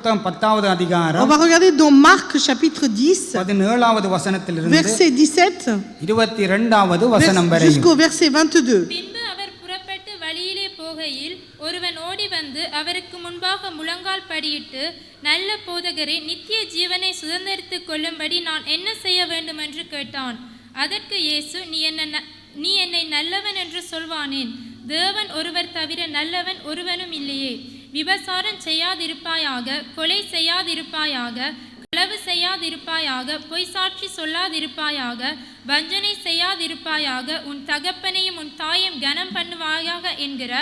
On va regarder dans Marc chapitre 10, verset 17 jusqu'au verset 22. ஒருவன் ஓடி வந்து அவருக்கு முன்பாக முழங்கால் படியிட்டு, நல்ல போதகரே, நித்திய ஜீவனை சுதந்தரித்துக் கொள்ளும்படி நான் என்ன செய்ய வேண்டும் என்று கேட்டான். அதற்கு இயேசு, நீ என்னை நல்லவன் என்று சொல்வானேன்? தேவன் ஒருவர் தவிர நல்லவன் ஒருவனும் இல்லையே. விபசாரம் செய்யாதிருப்பாயாக, கொலை செய்யாதிருப்பாயாக, களவு செய்யாதிருப்பாயாக, பொய் சாட்சி சொல்லாதிருப்பாயாக, வஞ்சனை செய்யாதிருப்பாயாக, உன் தகப்பனையும் உன் தாயையும் கனம் பண்ணுவாயாக என்கிற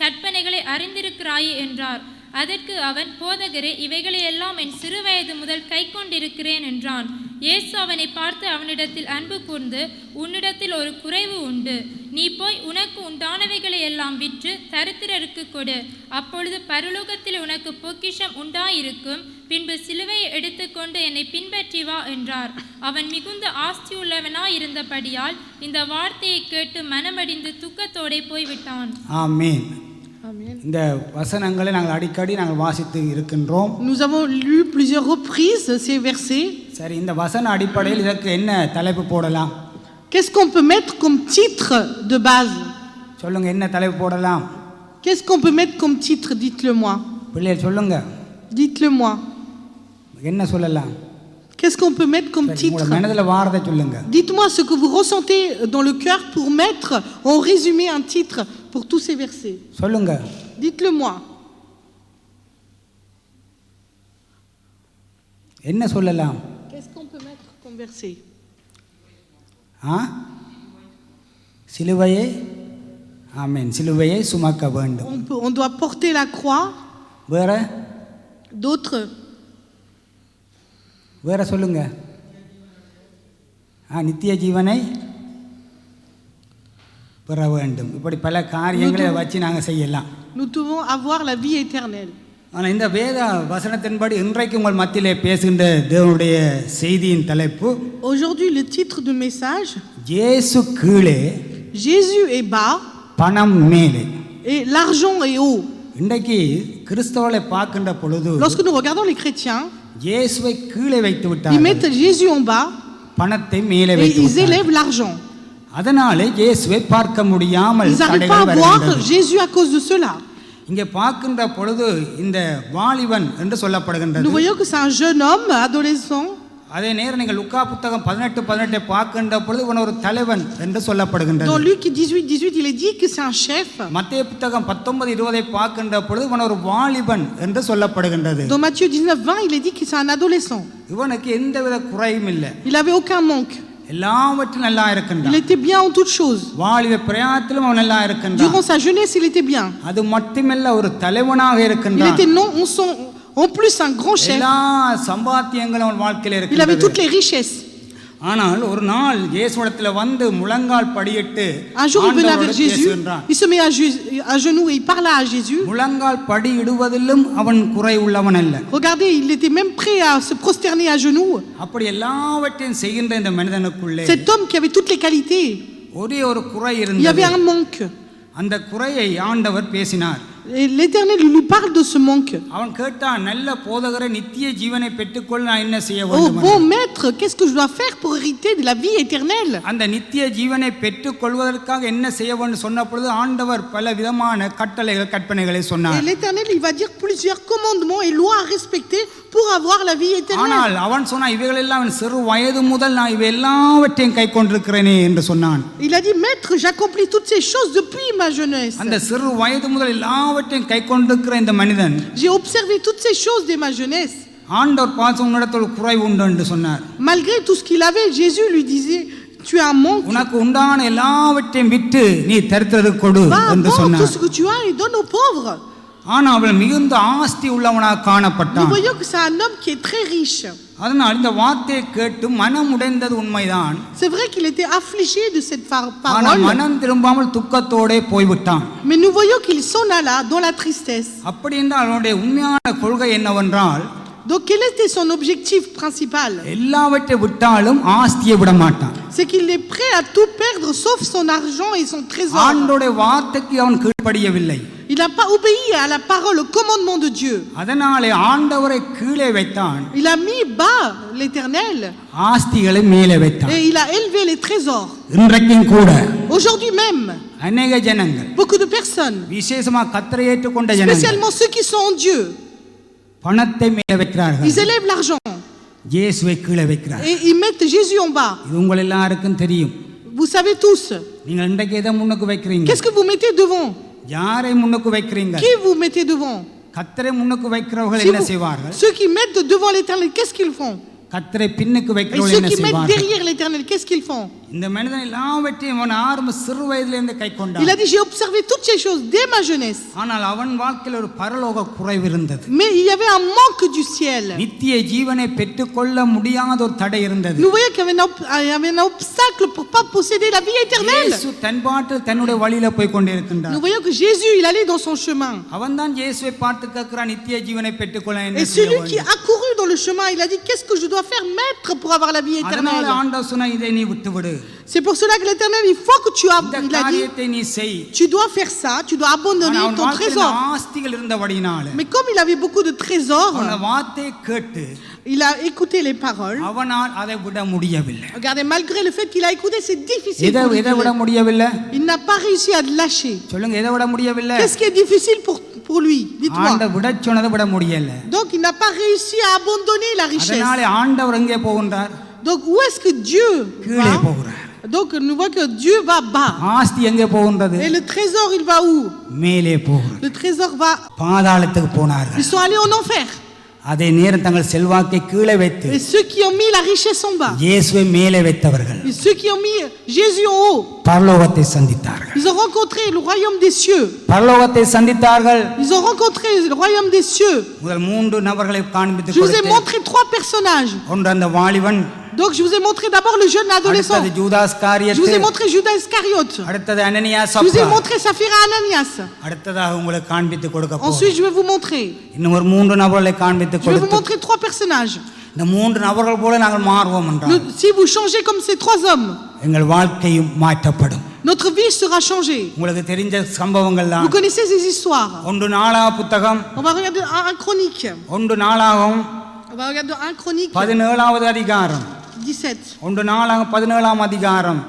கற்பனைகளை அறிந்திருக்கிறாயே என்றார். அதற்கு அவன், போதகரே, இவைகளை எல்லாம் என் சிறுவயது முதல் கை கொண்டிருக்கிறேன் என்றான். இயேசு அவனை பார்த்து அவனிடத்தில் அன்பு கூர்ந்து, உன்னிடத்தில் ஒரு குறைவு உண்டு. நீ போய் உனக்கு உண்டானவைகளை எல்லாம் விற்று தரித்திரருக்கு கொடு, அப்பொழுது பரலோகத்தில் உனக்கு பொக்கிஷம் உண்டாயிருக்கும். பின்பு சிலுவையை எடுத்துக்கொண்டு என்னை பின்பற்றி வா என்றார். அவன் மிகுந்த ஆஸ்தியுள்ளவனாயிருந்தபடியால் இந்த வார்த்தையை கேட்டு மனமடிந்து துக்கத்தோடே போய்விட்டான். ஆமென். இந்த வசனங்களை நாங்கள் அடிக்கடி நாங்கள் வாசித்து இருக்கின்றோம். Nous avons lu plusieurs reprises ces versets. சரி, இந்த வசன அடிப்படையில் இதற்கு என்ன தலைப்பு போடலாம்? Qu'est-ce qu'on peut mettre comme titre de base? சொல்லுங்க, என்ன தலைப்பு போடலாம்? Qu'est-ce qu'on peut mettre comme titre? Dites-le moi. பிள்ளைகள் சொல்லுங்க. Dites-le moi. என்ன சொல்லலாம்? Qu'est-ce qu'on peut mettre comme titre? மனதில் வாரதை சொல்லுங்க. Dites-moi ce que vous ressentez dans le cœur pour mettre en résumé un titre pour tous ces versets. சொல்லுங்க. Dites-le moi. என்ன சொல்லலாம்? Qu'est-ce qu'on peut mettre comme verset? சிலுவையை, ஆமென், சிலுவையை சுமக்க வேண்டும். On doit porter la croix. வேற? D'autres? வேற சொல்லுங்க. நித்திய ஜீவனை பெற வேண்டும். இப்படி பல காரியங்களை வச்சு நாங்கள் செய்யலாம். Nous devons avoir la vie éternelle. ஆனால் இந்த வேத வசனத்தின்படி இன்றைக்கு உங்கள் மத்தியிலே பேசுகின்ற தேவனுடைய செய்தியின் தலைப்பு, Aujourd'hui le titre du message, இயேசு கீழே, Jésus est bas பணம் மேலே. et l'argent est haut. இன்றைக்கு கிறிஸ்தவர்களை பார்க்கின்ற பொழுது, Lorsque nous regardons les chrétiens, இயேசுவை கீழே வைத்து ils விட்டார்கள், mettent Jésus en bas பணத்தை மேலே et வைத்து ils விட்டார்கள். élèvent l'argent. அதனாலே இயேசுவை பார்க்க முடியாமல் Ils n'arrivent pas à voir Jésus à cause de cela. இங்கே பார்க்கின்ற பொழுது இந்த வாலிபன் என்று சொல்லப்படுகின்றது. Nous voyons que c'est un jeune homme adolescent. அதே நேரம் நீங்கள் லூக்கா புத்தகம் 18:18 பார்க்கின்ற பொழுது இவன் ஒரு தலைவன் என்று சொல்லப்படுகின்றது. Dans Luc 18:18 il est dit que c'est un chef. மத்தேயு புத்தகம் 19:20 பார்க்கின்ற பொழுது இவன் ஒரு வாலிபன் என்று சொல்லப்படுகின்றது. Dans Matthieu 19:20 il est dit que c'est un adolescent. இவனுக்கு எந்தவித குறையும் இல்லை. Il avait aucun manque. எல்லாவற்றிலும் நல்லா Il இருக்கின்றான். était bien en toutes choses. வாலிப பிரயாத்திலும் அவன் நல்லா இருக்கின்றான். Durant sa jeunesse il était bien. அது மட்டுமல்ல, ஒரு தலைவனாக Il இருக்கின்றான். était non en plus un grand chef. எல்லா சம்பாத்தியங்களும் அவன் வாழ்க்கையில் Il avait இருக்கின்றது. toutes les richesses. ஆனால் ஒரு நாள் இயேசுவிடத்தில் வந்து முழங்கால் படியிட்டு Un jour il venait vers ஆண்டவரோடு Jésus, பேசுகின்றான். il se met à genoux et il parla à Jésus. முழங்கால் படியிடுவதிலும் அவன் குறை உள்ளவன் அல்ல. Regardez, il était même prêt à se prosterner à genoux. அப்படி எல்லாவற்றையும் செய்கின்ற இந்த மனிதனுக்குள்ளே Cet homme qui avait toutes les qualités, ஒரே ஒரு குறை il y இருந்தது. avait un manque. அந்த குறையை ஆண்டவர் பேசினார். Et l'Éternel lui parle de ce manque. அவன் கேட்டான், நல்ல போதகரை, நித்திய ஜீவனை பெற்றுக்கொள்ள நான் என்ன செய்ய Oh வேண்டும்? bon maître, qu'est-ce que je dois faire pour hériter de la vie éternelle? அந்த நித்திய ஜீவனை பெற்றுக்கொள்வதற்காக என்ன செய்ய வேண்டும் சொன்ன பொழுது ஆண்டவர் பல விதமான கட்டளைகள் கற்பனைகளை Et சொன்னார். l'Éternel il va dire plusieurs commandements et lois à respecter pour avoir la vie éternelle. ஆனால் அவன் சொன்னான், இவைகளெல்லாம் அவன் சிறு வயது முதல் நான் இவை எல்லாவற்றையும் கை கொண்டிருக்கிறேனே என்று சொன்னான். Il a dit maître, j'accomplis toutes ces choses depuis ma jeunesse. அந்த சிறு வயது முதல் எல்லாவற்றையும் கை கொண்டிருக்கிற இந்த மனிதன், J'ai observé toutes ces choses dès ma jeunesse. ஆண்டவர் பாசம் உன்னிடத்தில் குறை உண்டு என்று சொன்னார். Malgré tout ce qu'il avait, Jésus lui disait tu as un manque. உனக்கு உண்டான எல்லாவற்றையும் விட்டு நீ தரித்திரருக்கு கொடு Va என்று vendre tout சொன்னார். ce que tu as et donne aux pauvres. ஆனால் அவன் மிகுந்த ஆஸ்தி உள்ளவனாக Nous காணப்பட்டான். voyons que c'est un homme qui est très riche. அதனால் இந்த வார்த்தையை கேட்டு மனம் உடைந்தது உண்மைதான். C'est vrai qu'il était affligé de cette ஆனால் parole. மனம் திரும்பாமல் துக்கத்தோடே போய்விட்டான். Mais nous voyons qu'il s'en alla dans la tristesse. அப்படி என்றால் அவனுடைய உண்மையான கொள்கை என்னவென்றால், Donc quel était son objectif principal? எல்லாவற்றை விட்டாலும் ஆஸ்தியை விட மாட்டான். C'est qu'il est prêt à tout perdre sauf son argent et son trésor. ஆண்டவருடைய வார்த்தைக்கு அவன் கீழ்ப்படியவில்லை. Il n'a pas obéi à la parole, au commandement de Dieu. அதனாலே ஆண்டவரை கீழே வைத்தான், Il a mis bas l'Éternel ஆஸ்திகளை மேலே வைத்தான். et il a élevé les trésors. இன்றைக்கும் கூட Aujourd'hui même, அநேக ஜனங்கள், beaucoup de personnes, விசேஷமா கர்த்தரை ஏற்றுக்கொண்ட ஜனங்கள், spécialement ceux qui sont en Dieu, பணத்தை மேலே வைக்கிறார்கள், ils élèvent l'argent இயேசுவை கீழே வைக்கிறார்கள். et ils mettent Jésus en bas. இது உங்கள் எல்லாருக்கும் தெரியும். Vous savez tous. நீங்கள் இன்றைக்கு எதை முன்னுக்கு வைக்கிறீங்க? Qu'est-ce que vous mettez devant? யாரை முன்னுக்கு வைக்கிறீங்க? Qui vous mettez devant? கர்த்தரை முன்னுக்கு வைக்கிறவர்கள் Si என்ன vous- செய்வார்கள்? Ceux qui mettent devant l'Éternel, qu'est-ce qu'ils font? கர்த்தரை பின்னுக்கு Et வைக்கிறவர்கள் ceux என்ன qui mettent செய்வார்கள்? derrière l'Éternel, qu'est-ce qu'ils font? இந்த மனிதன் எல்லாவற்றையும் அவன் ஆரம்ப சிறு வயதிலிருந்து கை Il கொண்டான். a dit, j'ai observé toutes ces choses dès ma jeunesse. ஆனால் அவன் வாழ்க்கையில் ஒரு பரலோக குறைவு இருந்தது. Mais il y avait un manque du ciel. நித்திய ஜீவனை பெற்றுக்கொள்ள முடியாத ஒரு தடை இருந்தது. Nous voyons qu'il y avait un obstacle pour pas posséder la vie éternelle. இயேசு தன் பாட்டில் தன்னுடைய வழியில போய் கொண்டிருக்கின்றார். Nous voyons que Jésus, il allait dans son chemin. அவன் தான் இயேசுவை பார்த்து கேட்கிறான், நித்திய ஜீவனை பெற்றுக்கொள்ள என்ன Et செய்ய celui qui வேண்டும்? a couru dans le chemin, il a dit, qu'est-ce que je dois faire, maître, pour avoir la vie அதனால éternelle? ஆண்டவர் சொன்னா, இதை நீ விட்டுவிடு, C'est pour cela que l'Éternel, il faut que tu இந்த il a dit, காரியத்தை நீ செய். tu dois faire ça, tu dois abandonner அவன் ton வாழ்க்கையில் trésor. ஆஸ்திகள் இருந்தபடினால Mais comme il avait beaucoup de trésors, அவன வார்த்தையை கேட்டு il a écouté les paroles. அவனால் அதை விட முடியவில்லை. Regardez, malgré le fait qu'il a écouté, c'est difficile எதை pour lui. எதை விட முடியவில்லை? Il n'a pas réussi à lâcher. சொல்லுங்க, எதை விட முடியவில்லை? Qu'est-ce qui est difficile pour lui? Dites-moi. ஆண்டவர் விட சொன்னதை விட முடியல. Donc, il n'a pas réussi à abandonner la richesse. அதனாலே ஆண்டவர் எங்கே போகின்றார்? Donc, où est-ce que Dieu கீழே va? போகிறார். Donc, nous voyons que Dieu va bas. ஆஸ்தி எங்கே போகின்றது? Et le trésor, il va où? மேலே போகிறது. Le trésor va. பாதாளத்துக்கு போனார்கள். Ils sont allés en enfer. அதே நேரம் தங்கள் செல்வாக்கை கீழே வைத்து Et ceux qui ont mis la richesse en bas, இயேசுவை மேலே வைத்தவர்கள் et ceux qui ont mis Jésus en haut, பரலோகத்தை சந்தித்தார்கள். ils ont rencontré le royaume des cieux. பரலோகத்தை சந்தித்தார்கள். Ils ont rencontré le royaume des cieux. முதல் 3 நபர்களை காண்பித்து Je vous ai கொடுத்தேன். montré 3 personnages. ஒன்று அந்த வாலிபன், Donc, je vous ai montré d'abord le jeune adolescent. அடுத்தது ஜூதாஸ் Je vous காரியத்து, ai montré Judas Iscariote. அடுத்தது Ananias, Je vous ai Sapphira. montré Saphira Ananias. அடுத்ததாக உங்களுக்கு காண்பித்து கொடுக்க போகிறேன். Ensuite, je vais vous montrer. இன்னும் ஒரு 3 நபர்களை காண்பித்து Je vais vous கொடுத்து montrer 3 personnages. இந்த 3 நபர்கள் போல நாங்கள் மாறுவோம் என்றால் Si vous changez comme ces 3 hommes, எங்கள் வாழ்க்கையும் மாற்றப்படும். notre vie sera changée. உங்களுக்கு தெரிஞ்ச சம்பவங்கள் தான். Vous connaissez ces histoires. ஒன்று நாளாக புத்தகம், On va regarder un chronique. ஒன்று நாளாகவும் On va regarder un chronique 17வது அதிகாரம், 17. ஒன்று நாளாக 17ஆம் அதிகாரம்,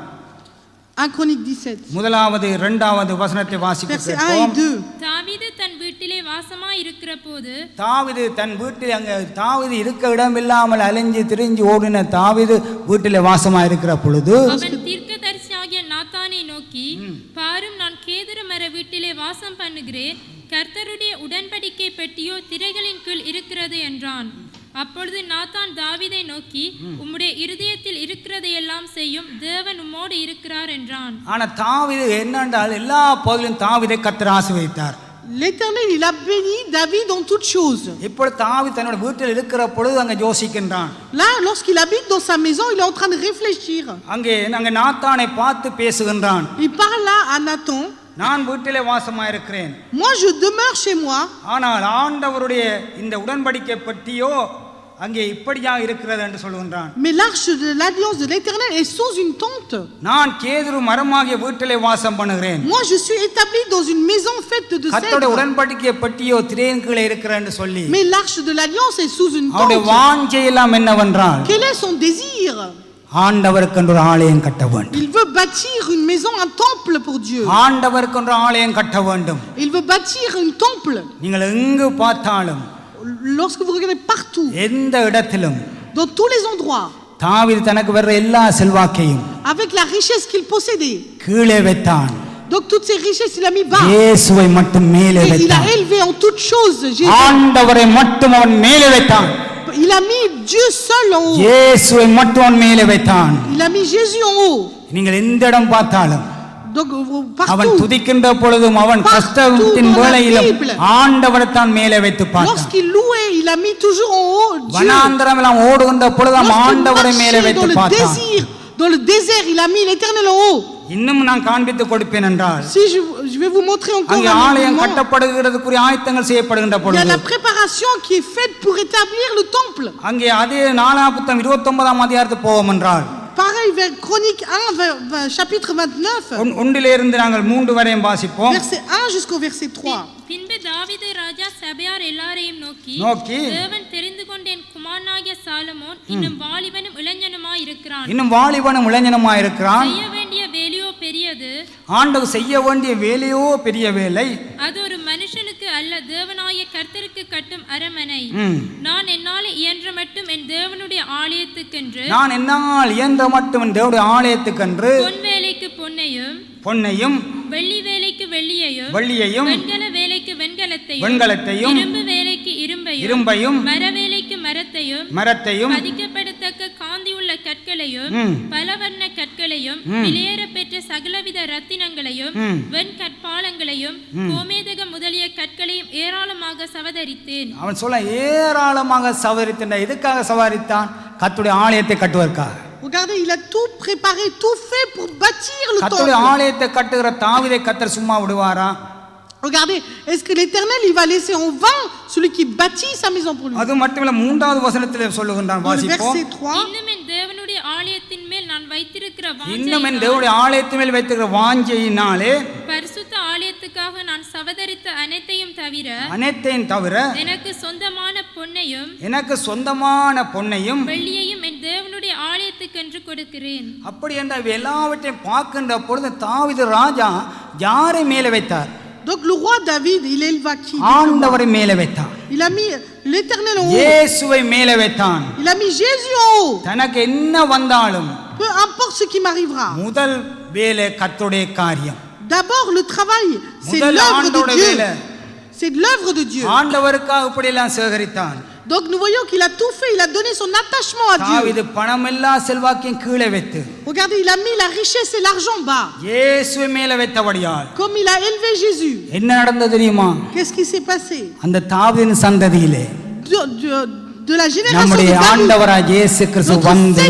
Un chronique 17. முதலாவது 2வது வசனத்தை வாசிக்க Versets 1 et கேட்போம். 2. தாவீது தன் வீட்டிலே வாசமாய் இருக்கிற போது தாவீது தன் வீட்டில் அங்கே தாவீது இருக்க இடமில்லாமல் அலைஞ்சு திரிஞ்சு ஓடின தாவீது வீட்டிலே வாசமாக இருக்கிற பொழுது அவன் தீர்க்கதரிசியாகிய நாத்தானை நோக்கி, பாரும், நான் கேதுரு மர வீட்டிலே வாசம் பண்ணுகிறேன், கர்த்தருடைய உடன்படிக்கை பெட்டியோ திரைகளின் கீழ் இருக்கிறது என்றான். அப்பொழுது நாத்தான் தாவீதை நோக்கி, உம்முடைய இருதயத்தில் இருக்கிறதையெல்லாம் செய்யும் தேவன் உம்மோடு இருக்கிறார் என்றான். ஆனா தாவீது என்னென்றால் எல்லா பகுதியிலும் தாவீதை கர்த்தர் ஆசீர்வதித்தார். L'Éternel, il a béni David en toutes choses. இப்பொழுது தாவீது தன்னோட வீட்டில் இருக்கிற பொழுது அங்கே யோசிக்கின்றான். Là, lorsqu'il habite dans sa maison, il est en train de réfléchir. அங்கே நாத்தானை பார்த்து பேசுகின்றான். Il parle là à Nathan. நான் வீட்டிலே வாசமாக இருக்கிறேன், Moi, je demeure chez moi. ஆனால் ஆண்டவருடைய இந்த உடன்படிக்கை பற்றியோ அங்கே இப்படியாக இருக்கிறது என்று சொல்கின்றான். Mais l'arche de l'alliance de l'Éternel est sous une tente. நான் கேதுரு மரமாகிய வீட்டிலே வாசம் பண்ணுகிறேன். Moi, je suis établi dans une maison faite de கர்த்தருடைய cèdre. உடன்படிக்கை பற்றியோ திரையின் கீழே இருக்கிறது என்று சொல்லி Mais l'arche de l'alliance est sous une அவருடைய tente. வாஞ்சை எல்லாம் என்னவென்றால் Quel est son désir? ஆண்டவருக்கு ஒரு ஆலயம் கட்ட வேண்டும். Il veut bâtir une maison, un temple pour Dieu. ஆண்டவருக்கு ஒரு ஆலயம் கட்ட வேண்டும். Il veut bâtir un temple. நீங்கள் எங்கு பார்த்தாலும் Lorsque vous regardez partout, எந்த இடத்திலும் dans tous les endroits, தாவீது தனக்கு வர்ற எல்லா செல்வாக்கையும் avec la richesse qu'il possédait. கீழே வைத்தான். Donc toutes ces richesses, il a mis bas. இயேசுவை மட்டும் மேலே Et il a வைத்தான். élevé en toutes choses Jésus. ஆண்டவரை மட்டும் அவன் மேலே வைத்தான். Il a mis Dieu seul en haut. இயேசுவை மட்டும் அவன் மேலே வைத்தான். Il a mis Jésus en haut. நீங்கள் எந்த இடம் பார்த்தாலும் Donc அவன் partout, துதிக்கின்ற பொழுதும் அவன் Partout கஷ்டத்தின் dans la வேளையிலும் Bible. ஆண்டவரைத்தான் மேலே வைத்து பார்த்தான். lorsqu'il louait, il a mis toujours en haut Dieu. வனாந்தரம் எல்லாம் ஓடுகின்ற பொழுதும் Lorsqu'il ஆண்டவரை மேலே marchait வைத்து dans le பார்த்தான். désir, dans le désert, il a mis l'Éternel en haut. இன்னும் நான் காண்பித்து கொடுப்பேன் என்றால் Si je vais vous montrer encore அங்கே un ஆலயம் moment. கட்டப்படுகிறதுக்குரிய ஆயத்தங்கள் செய்யப்படுகின்ற Il y a பொழுது la préparation qui est faite pour établir le temple. அங்கே அதே 4 புத்தகம் 29ஆம் அதிகாரத்துக்கு போவோம் என்றால் Pareil, vers Chronique 1, chapitre 29, ஒன்றிலிருந்து நாங்கள் 3 வரையும் வாசிப்போம். verset 1 jusqu'au verset 3. பின்பு தாவீது ராஜா சபையார் எல்லாரையும் நோக்கி தேவன் தெரிந்து கொண்ட என் குமாரனாகிய சாலமோன் இன்னும் வாலிபனும் இளைஞனுமாய் இருக்கிறான். செய்ய வேண்டிய வேலையோ பெரியது. ஆண்டவர் செய்ய வேண்டிய வேலையோ பெரிய வேலை. அது ஒரு மனுஷனுக்கு அல்ல, தேவனாகிய கர்த்தருக்கு கட்டும் அரமனை. நான் என்னால் இயன்ற மட்டும் என் தேவனுடைய ஆலயத்துக்கென்று பொன் வேலைக்கு பொன்னையும் வெள்ளி வேலைக்கு வெள்ளியையும் வெண்கல வேலைக்கு வெண்கலத்தையும் இரும்பு வேலைக்கு இரும்பையும் மர வேலைக்கு மரத்தையும் பதிக்கப்படத்தக்க காந்தியுள்ள கற்களையும் பலவர்ண கற்களையும் விலையேற பெற்ற சகலவித ரத்தினங்களையும் வெண் கற்பாலங்களையும் கோமேதகம் முதலிய கற்களையும் ஏராளமாக சவதரித்தேன். அவன் சொல்ல ஏராளமாக சவதரித்தேன். எதுக்காக சவதரித்தான்? கர்த்தருடைய ஆலயத்தை கட்டுவதற்காக. Regardez, il a tout préparé, tout fait pour bâtir le temple. கர்த்தருடைய ஆலயத்தை கட்டுகிற தாவீதை கர்த்தர் சும்மா விடுவாரா? Regardez, est-ce que l'Éternel il va laisser en vain celui qui bâtit sa maison pour lui? அது மட்டுமல்ல, 3வது வசனத்திலே சொல்லுகின்றான், வாசிப்போம். இன்னும் என் தேவனுடைய ஆலயத்தின் மேல் நான் வைத்திருக்கிற வாஞ்சையினாலே பரிசுத்த ஆலயத்துக்காக நான் சவதரித்த அனைத்தையும் தவிர எனக்கு சொந்தமான பொன்னையும் வெள்ளியையும் என் தேவனுடைய ஆலயத்துக்கென்று கொடுக்கிறேன். அப்படி என்றால் எல்லாவற்றையும் பார்க்கின்ற பொழுது தாவீது ராஜா யாரை மேலே வைத்தார்? Donc le roi David, il éleva qui? ஆண்டவரை மேலே வைத்தான். Il a mis l'Éternel en haut. இயேசுவை மேலே வைத்தான். Il a mis Jésus en haut. தனக்கு என்ன வந்தாலும், peu importe ce qui m'arrivera. முதல் வேலை கர்த்தருடைய காரியம். D'abord le travail, c'est l'œuvre de Dieu. C'est de l'œuvre de Dieu. ஆண்டவருக்காக இப்படி எல்லாம் சேகரித்தான். Donc nous voyons qu'il a tout fait, il a donné son attachement à Dieu. தாவீது பணமெல்லா செல்வாக்கின் கீழே வைத்து, regardez, il a mis la richesse et l'argent bas. இயேசுவை மேலே வைத்தபடியால், comme il a élevé Jésus. என்ன நடந்தது தெரியுமா? Qu'est-ce qui s'est passé? அந்த தாவீதின் சந்ததியிலே de la génération de நம்முடைய ஆண்டவராகிய இயேசு கிறிஸ்து வந்து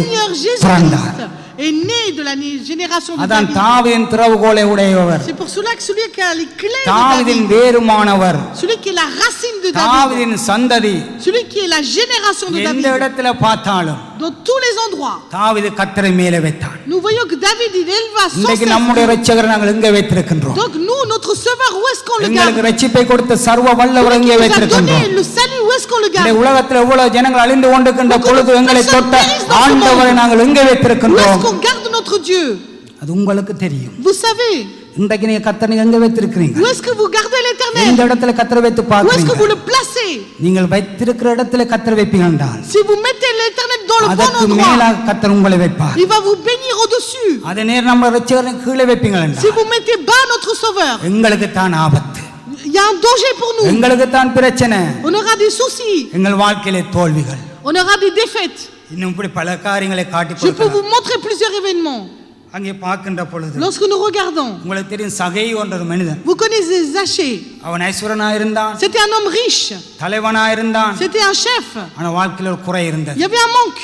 பிறந்தார். est né de la génération de அதான் David. தாவீதின் திறவுகோலை உடையவர். C'est pour cela que celui qui a les clés தாவீதின் வேருமானவர், celui qui est la racine de David, தாவீதின் சந்ததி, celui qui est la génération de David, எந்த இடத்துல பார்த்தாலும் dans tous les endroits தாவீது கர்த்தரை மேலே வைத்தான். nous voyons que David il éleva son இன்னைக்கு நம்முடைய இரட்சகரை நாங்கள் எங்கே வைத்திருக்கின்றோம்? donc nous notre sauveur où est-ce qu'on le garde? எங்களுக்கு இரட்சிப்பை கொடுத்த சர்வ வல்லவர் எங்கே வைத்திருக்கின்றோம்? le salut où est-ce qu'on le garde? இந்த உலகத்தில் எவ்வளவு ஜனங்கள் அழிந்து கொண்டிருக்கின்ற பொழுது எங்களை தொட்ட ஆண்டவரை நாங்கள் எங்கே வைத்திருக்கின்றோம்? où est-ce qu'on garde notre Dieu? அது உங்களுக்கு தெரியும். vous savez இன்றைக்கு நீங்க கர்த்தரை எங்கே வைத்திருக்கிறீங்க? où est-ce que vous gardez l'Éternel? இந்த இடத்துல கர்த்தரை வைத்து où est-ce que பாருங்க. vous le placez? நீங்கள் வைத்திருக்கிற இடத்துல கர்த்தரை வைப்பீங்க என்றால், si vous mettez l'Éternel dans le bon அதற்கு endroit, மேல கர்த்தர் உங்களை வைப்பார். il va vous bénir au-dessus. அதே நேரம் நம்ம இரட்சகரை கீழே வைப்பீங்க என்றால், si vous mettez bas notre sauveur, எங்களுக்கு தான் ஆபத்து, il y a un danger pour nous, எங்களுக்கு தான் பிரச்சனை, on aura des soucis, எங்கள் வாழ்க்கையிலே தோல்விகள், on aura des défaites. இன்னும் இப்படி பல காரியங்களை காட்டி je peux கொடுக்கலாம். vous montrer plusieurs événements. அங்கே பார்க்கின்ற பொழுது lorsque nous regardons, உங்களுக்கு தெரியும், சகை என்ற ஒரு மனிதன், vous connaissez Zachée, அவன் ஐஸ்வரனாக இருந்தான், c'était un homme riche, தலைவனாக இருந்தான், c'était un chef, ஆனா வாழ்க்கையில ஒரு குறை இருந்தது. il y avait un manque.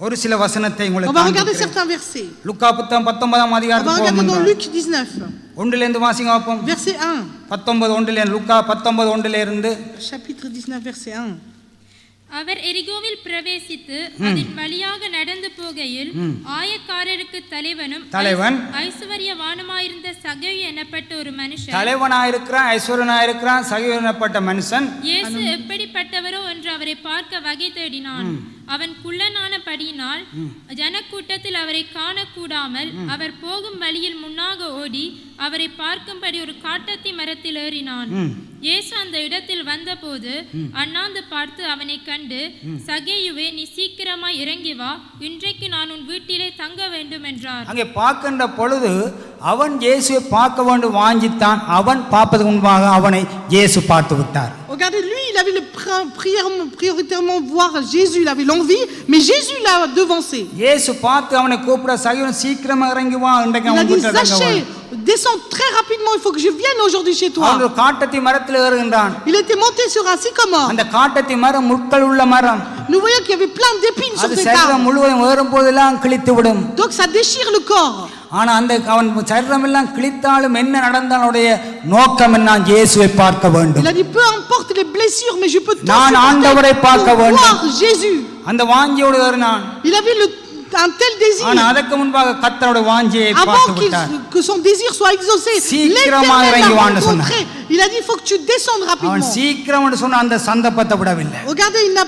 ஒரு சில வசனத்தை on உங்களுக்கு va regarder காண்பிக்கிறேன். certains versets. லூக்கா புத்தகம் 19ஆம் on va அதிகாரத்துக்கு regarder dans போவோம். Luc 19 ஒன்றிலிருந்து வாசிங்க பார்ப்போம். verset 1, 19 ஒன்றிலே, லூக்கா 19 ஒன்றிலிருந்து. chapitre 19 verset 1. அவர் எரிகோவில் பிரவேசித்து அதன் வழியாக நடந்து போகையில் ஆயக்காரருக்கு தலைவன் ஐஸ்வர்யவானுமாயிருந்த சகேயு எனப்பட்ட ஒரு மனுஷன், தலைவனாயிருக்கிறான், ஐஸ்வர்யனாயிருக்கிறான், சகேயு எனப்பட்ட மனுஷன், இயேசு எப்படிப்பட்டவரோ என்று அவரை பார்க்க வகை தேடினான். அவன் குள்ளனானபடியினால் ஜனக்கூட்டத்தில் அவரை காணக்கூடாமல் அவர் போகும் வழியில் முன்னாக ஓடி அவரை பார்க்கும்படி ஒரு காட்டத்தி மரத்தில் ஏறினான். இயேசு அந்த இடத்தில் வந்தபோது அண்ணாந்து பார்த்து அவனை கண்டு, சகேயுவே, நீ சீக்கிரமாய் இறங்கி வா, இன்றைக்கு நான் உன் வீட்டிலே தங்க வேண்டும் என்றார். அங்கே பார்க்கின்ற பொழுது அவன் இயேசுவை பார்க்க வேண்டும் வாஞ்சித்தான். அவன் பார்ப்பதற்கு முன்பாக அவனை இயேசு பார்த்து விட்டார். Regardez, lui, il avait prioritairement voir Jésus, il avait l'envie, mais Jésus l'a devancé. இயேசு பார்த்து அவனை கூப்பிட, சகேயு சீக்கிரமா இறங்கி வா, இன்றைக்கு il a அவன் dit, வீட்டிலே தங்க வேண்டும். descends très rapidement, il faut que je vienne aujourd'hui chez toi. அவன் காட்டத்தி மரத்தில் ஏறுகின்றான். il était monté sur un sycomore. அந்த காட்டத்தி மரம் முட்கள் உள்ள மரம். nous voyons qu'il y avait plein d'épines sur cet சரீரம் arbre. முழுவதும் ஏறும் போதெல்லாம் கிழித்து விடும். donc ça déchire le corps. ஆனா அந்த அவன் சரீரம் எல்லாம் கிழித்தாலும் என்ன நடந்தாலும் அவனுடைய நோக்கம் என்ன? இயேசுவை பார்க்க வேண்டும். il a dit, peu importe les blessures, mais je peux tout நான் ஆண்டவரை பார்க்க வேண்டும். voir Jésus. அந்த வாஞ்சியோடு ஏறினான். il avait le un tel désir. ஆனா அதற்கு முன்பாக கர்த்தருடைய வாஞ்சையை பார்த்து Avant விட்டார். que son désir soit exaucé, சீக்கிரமாக l'Éternel இறங்கி l'a வான்னு rencontré. Il a dit, il faut que tu descendes அவன் rapidement. சீக்கிரம் என்று சொன்ன அந்த சந்தர்ப்பத்தை விடவில்லை. Regardez, il a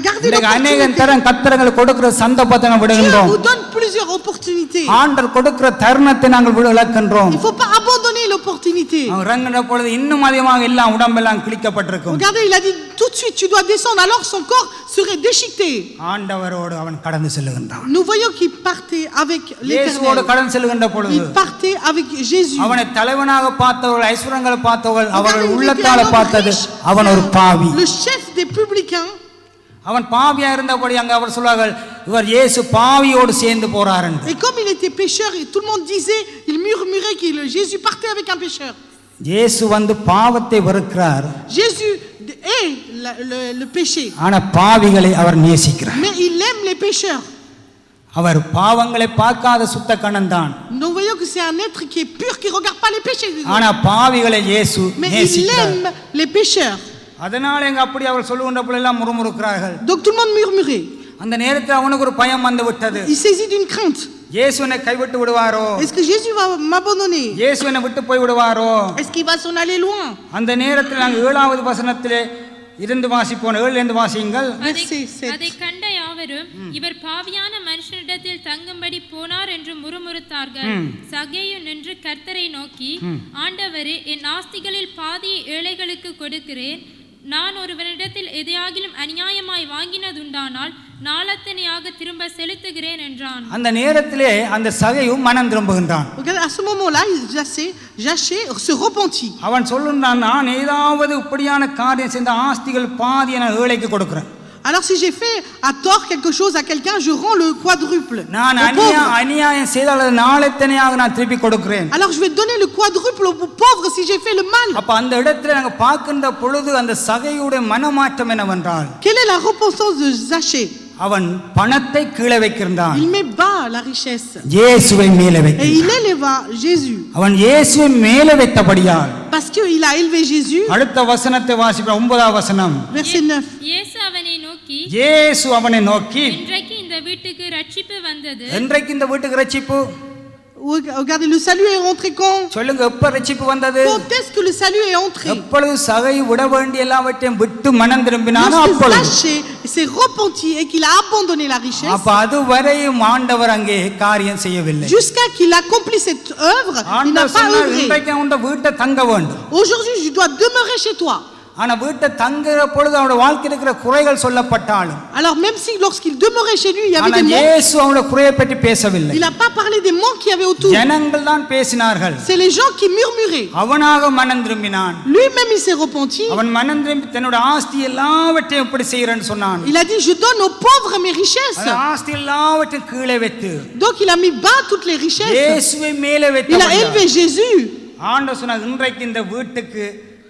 gardé இன்னைக்கு அநேக l'opportunité. தரம் கர்த்தர்கள் கொடுக்கிற சந்தர்ப்பத்தை நாம் Dieu விடுகின்றோம். vous donne plusieurs opportunités. ஆண்டவர் கொடுக்கிற தருணத்தை நாங்கள் இழக்கின்றோம். Il ne faut pas abandonner l'opportunité. அவன் இறங்கின பொழுது இன்னும் அதிகமாக எல்லாம் உடம்பெல்லாம் கிழிக்கப்பட்டிருக்கும். Regardez, il a dit tout de suite, tu dois descendre, alors son corps serait déchiqueté. ஆண்டவரோடு அவன் கடந்து செல்லுகின்றான். Nous voyons qu'il partait avec இயேசுவோடு l'Éternel. கடந்து செல்லுகின்ற பொழுது Il partait avec Jésus. அவனை தலைவனாக பார்த்தவர்கள் ஐஸ்வரங்களை பார்த்தவர்கள் அவர்கள் Regardez, il était உள்ளத்தால un homme பார்த்தது riche. அவன் ஒரு பாவி. Le chef des publicains. அவன் பாவியா இருந்தபடி அங்க அவர் சொல்வார்கள் இவர் இயேசு பாவியோடு சேர்ந்து போறார் என்று. Et comme il était pécheur, et tout le monde disait, il murmurait que Jésus partait avec un pécheur. இயேசு வந்து பாவத்தை வெறுக்கிறார். Jésus hait le péché, ஆனா பாவிகளை அவர் நேசிக்கிறார். mais il aime les pécheurs. அவர் பாவங்களை பார்க்காத சுத்த கண்ணன்தான். Nous voyons que c'est un être qui est pur, qui ne regarde pas les péchés des ஆனா autres. பாவிகளை இயேசு Mais il நேசிக்கிறார். aime les pécheurs. அதனால எங்க அப்படி அவர் சொல்லுகின்ற பொழுதெல்லாம் முறுமுறுக்கிறார்கள். Donc tout le monde murmurait. அந்த நேரத்தில் அவனுக்கு ஒரு பயம் வந்து விட்டது. Il saisit d'une crainte. இயேசு என்னை கைவிட்டு விடுவாரோ, Est-ce que Jésus va m'abandonner? இயேசு என்னை விட்டு போய் விடுவாரோ. Est-ce qu'il va s'en aller loin? அந்த நேரத்தில் நாங்கள் 7வது வசனத்திலே இருந்து வாசிப்போம். 7லிருந்து வாசியுங்கள். அதை கண்ட யாவரும் இவர் பாவியான மனுஷனிடத்தில் தங்கும்படி போனார் என்று முறுமுறுத்தார்கள். சகேயு நின்று கர்த்தரை நோக்கி, ஆண்டவரே, என் ஆஸ்திகளில் பாதியை ஏழைகளுக்கு கொடுக்கிறேன். நான் ஒருவனிடத்தில் எதையாகிலும் அநியாயமாய் வாங்கினதுண்டானால் நாளத்தனையாக திரும்ப செலுத்துகிறேன் என்றான். அந்த நேரத்திலே அந்த சகையும் மனம் திரும்புகின்றான். À ce moment-là, Jachée se repentit. அவன் சொல்லுகிறான், நான் ஏதாவது இப்படியான காரியம் செய்த ஆஸ்திகள் பாதியை நான் ஏழைக்கு கொடுக்கிறேன். Alors si j'ai fait à tort quelque chose à quelqu'un, je rends le quadruple. நான் அநியாயம் செய்தால் நாளத்தனையாக நான் திருப்பி கொடுக்கிறேன். Alors je vais donner le quadruple aux pauvres si j'ai fait le mal. அப்ப அந்த இடத்துல நாங்க பார்க்கின்ற பொழுது அந்த சகையுடைய மனமாற்றம் என்னவென்றால், Quelle est la repentance de Zachée? அவன் பணத்தை கீழே வைக்கின்றான். Il met bas la richesse. இயேசுவை மேலே Et வைக்கின்றான். il éleva Jésus. அவன் இயேசுவை மேலே வைத்தபடியால் Parce qu'il a élevé Jésus. அடுத்த வசனத்தை வாசிப்போம். 9வது வசனம். Verset 9. இயேசு அவனை நோக்கி, இயேசு அவனை நோக்கி, இன்றைக்கு இந்த வீட்டுக்கு ரட்சிப்பு வந்தது. இன்றைக்கு இந்த வீட்டுக்கு ரட்சிப்பு. Regardez, le salut est rentré quand? சொல்லுங்க, எப்ப ரட்சிப்பு வந்தது? Quand est-ce que le salut est entré? எப்பொழுது சகை விட வேண்டிய எல்லாவற்றையும் விட்டு மனம் திரும்பினானோ Lorsque அப்பொழுது. Zachée s'est repenti et qu'il a abandonné la richesse, அப்ப அதுவரையும் ஆண்டவர் அங்கே காரியம் செய்யவில்லை. jusqu'à qu'il accomplisse cette œuvre, il n'a ஆண்டவர் pas சொன்னார், œuvré. இன்றைக்கு அவன் வீட்டை தங்க வேண்டும். Aujourd'hui, je dois demeurer chez toi. ஆனா வீட்டை தங்குற பொழுது அவனுடைய வாழ்க்கையில் இருக்கிற குறைகள் சொல்லப்பட்டாலும், Alors même si lorsqu'il demeurait chez lui, il y avait ஆனா des manques, இயேசு அவனுடைய குறையை பற்றி பேசவில்லை. il n'a pas parlé des manques qu'il y avait autour. ஜனங்கள் தான் பேசினார்கள். C'est les gens qui murmuraient. அவனாக மனம் திரும்பினான். Lui-même, il s'est repenti. அவன் மனம் திரும்பி தன்னுடைய ஆஸ்தி எல்லாவற்றையும் எப்படி செய்யறேன்னு சொன்னான். Il a dit, je donne aux pauvres mes richesses. அந்த ஆஸ்தி எல்லாவற்றையும் கீழே வைத்து Donc il a mis bas toutes les richesses. இயேசுவை மேலே Il a வைத்து élevé Jésus. ஆண்டவர் சொன்னார், இன்றைக்கு இந்த வீட்டுக்கு